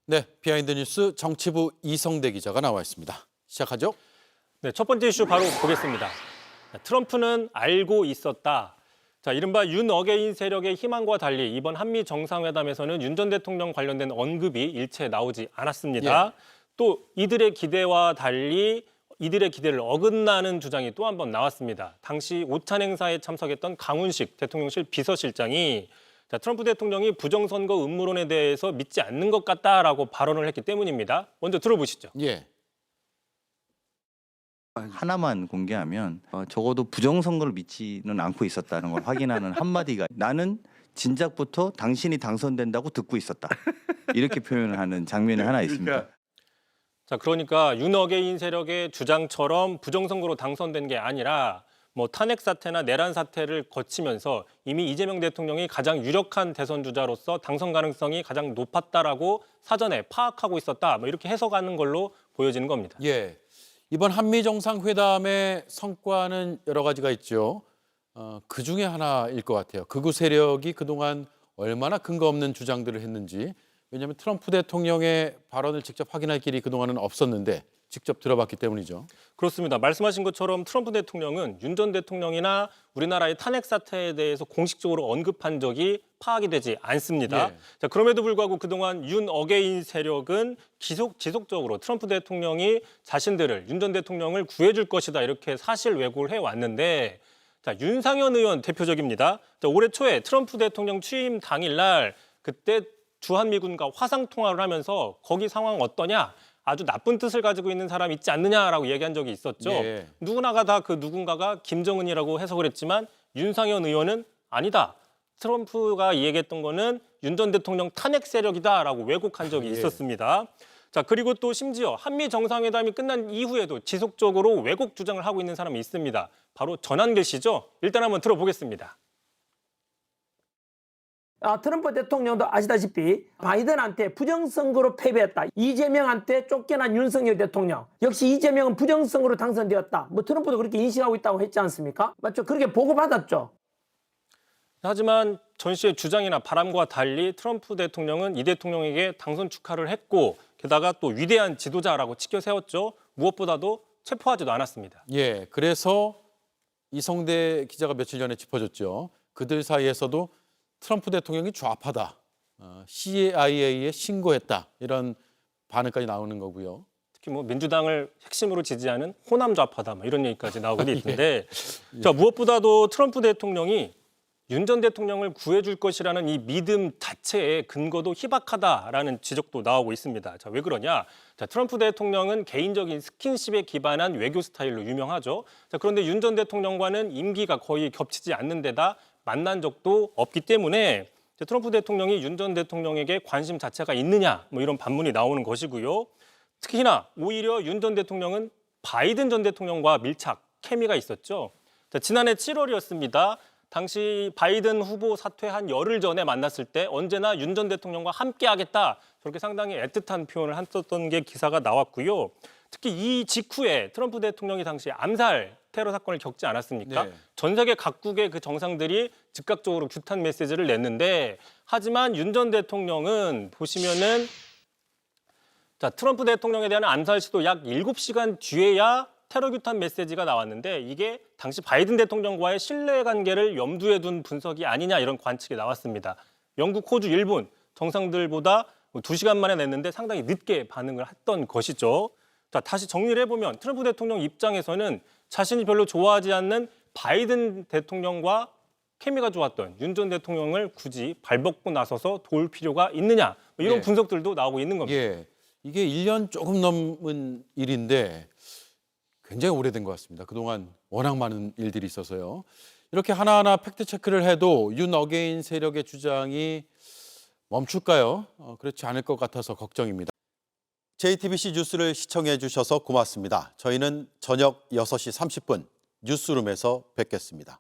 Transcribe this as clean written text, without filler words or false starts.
네, 비하인드 뉴스 정치부 이성대 기자가 나와 있습니다. 시작하죠. 네, 첫 번째 이슈 바로 보겠습니다. 트럼프는 알고 있었다. 자, 이른바 윤 어게인 세력의 희망과 달리 이번 한미 정상회담에서는 윤 전 대통령 관련된 언급이 일체 나오지 않았습니다. 또 이들의 기대와 달리 이들의 기대를 어긋나는 주장이 또 한 번 나왔습니다. 당시 오찬 행사에 참석했던 강훈식 대통령실 비서실장이 트럼프 대통령이 부정선거 음모론에 대해서 믿지 않는 것 같다라고 발언을 했기 때문입니다. 먼저 들어보시죠. 예. 하나만 공개하면 적어도 부정선거를 믿지는 않고 있었다는 걸 확인하는 한마디가 나는 진작부터 당신이 당선된다고 듣고 있었다. 이렇게 표현을 하는 장면이 하나 있습니다. 자, 그러니까 윤 어게인 세력의 주장처럼 부정선거로 당선된 게 아니라 뭐 탄핵 사태나 내란 사태를 거치면서 이미 이재명 대통령이 가장 유력한 대선 주자로서 당선 가능성이 가장 높았다라고 사전에 파악하고 있었다. 뭐 이렇게 해석하는 걸로 보여지는 겁니다. 예. 이번 한미 정상회담의 성과는 여러 가지가 있죠. 그 중에 하나일 것 같아요. 극우 세력이 그동안 얼마나 근거 없는 주장들을 했는지. 왜냐하면 트럼프 대통령의 발언을 직접 확인할 길이 그동안은 없었는데 직접 들어봤기 때문이죠. 그렇습니다. 말씀하신 것처럼 트럼프 대통령은 윤 전 대통령이나 우리나라의 탄핵 사태에 대해서 공식적으로 언급한 적이 파악이 되지 않습니다. 예. 자, 그럼에도 불구하고 그동안 윤 어게인 세력은 지속적으로 트럼프 대통령이 자신들을 윤 전 대통령을 구해줄 것이다 이렇게 사실 왜곡을 해왔는데 자, 윤상현 의원 대표적입니다. 자, 올해 초에 트럼프 대통령 취임 당일날 그때 주한미군과 화상 통화를 하면서 거기 상황 어떠냐? 아주 나쁜 뜻을 가지고 있는 사람 있지 않느냐라고 얘기한 적이 있었죠. 예. 누구나가 다 그 누군가가 김정은이라고 해석을 했지만 윤상현 의원은 아니다. 트럼프가 얘기했던 거는 윤 전 대통령 탄핵 세력이다라고 왜곡한 적이 있었습니다. 자, 그리고 또 심지어 한미 정상회담이 끝난 이후에도 지속적으로 왜곡 주장을 하고 있는 사람이 있습니다. 바로 전한길 씨죠. 일단 한번 들어보겠습니다. 트럼프 대통령도 아시다시피 바이든한테 부정선거로 패배했다. 이재명한테 쫓겨난 윤석열 대통령. 역시 이재명은 부정선거로 당선되었다. 뭐 트럼프도 그렇게 인식하고 있다고 했지 않습니까? 맞죠? 그렇게 보고받았죠. 하지만 전 씨의 주장이나 바람과 달리 트럼프 대통령은 이 대통령에게 당선 축하를 했고 게다가 또 위대한 지도자라고 치켜 세웠죠. 무엇보다도 체포하지도 않았습니다. 예. 그래서 이성대 기자가 며칠 전에 짚어줬죠. 그들 사이에서도 트럼프 대통령이 좌파다. CIA에 신고했다. 이런 반응까지 나오는 거고요. 특히 뭐 민주당을 핵심으로 지지하는 호남 좌파다 뭐 이런 얘기까지 나오고 있는데 자, 무엇보다도 트럼프 대통령이 윤 전 대통령을 구해줄 것이라는 이 믿음 자체의 근거도 희박하다라는 지적도 나오고 있습니다. 자, 왜 그러냐? 자, 트럼프 대통령은 개인적인 스킨십에 기반한 외교 스타일로 유명하죠. 자, 그런데 윤 전 대통령과는 임기가 거의 겹치지 않는 데다 만난 적도 없기 때문에 트럼프 대통령이 윤 전 대통령에게 관심 자체가 있느냐 뭐 이런 반문이 나오는 것이고요. 특히나 오히려 윤 전 대통령은 바이든 전 대통령과 밀착, 케미가 있었죠. 자, 지난해 7월이었습니다. 당시 바이든 후보 사퇴한 열흘 전에 만났을 때 언제나 윤 전 대통령과 함께하겠다. 저렇게 상당히 애틋한 표현을 했었던 게 기사가 나왔고요. 특히 이 직후에 트럼프 대통령이 당시 암살 테러 사건을 겪지 않았습니까? 네. 전 세계 각국의 그 정상들이 즉각적으로 규탄 메시지를 냈는데 하지만 윤 전 대통령은 보시면은 자, 트럼프 대통령에 대한 암살 시도 약 7시간 뒤에야 테러 규탄 메시지가 나왔는데 이게 당시 바이든 대통령과의 신뢰관계를 염두에 둔 분석이 아니냐 이런 관측이 나왔습니다. 영국, 호주, 일본 정상들보다 2시간 만에 냈는데 상당히 늦게 반응을 했던 것이죠. 자, 다시 정리를 해보면 트럼프 대통령 입장에서는 자신이 별로 좋아하지 않는 바이든 대통령과 케미가 좋았던 윤 전 대통령을 굳이 발벗고 나서서 도울 필요가 있느냐 뭐 이런 예. 분석들도 나오고 있는 겁니다. 예. 이게 1년 조금 넘은 일인데 굉장히 오래된 것 같습니다. 그동안 워낙 많은 일들이 있어서요. 이렇게 하나하나 팩트 체크를 해도 윤 어게인 세력의 주장이 멈출까요? 그렇지 않을 것 같아서 걱정입니다. JTBC 뉴스를 시청해 주셔서 고맙습니다. 저희는 저녁 6시 30분 뉴스룸에서 뵙겠습니다.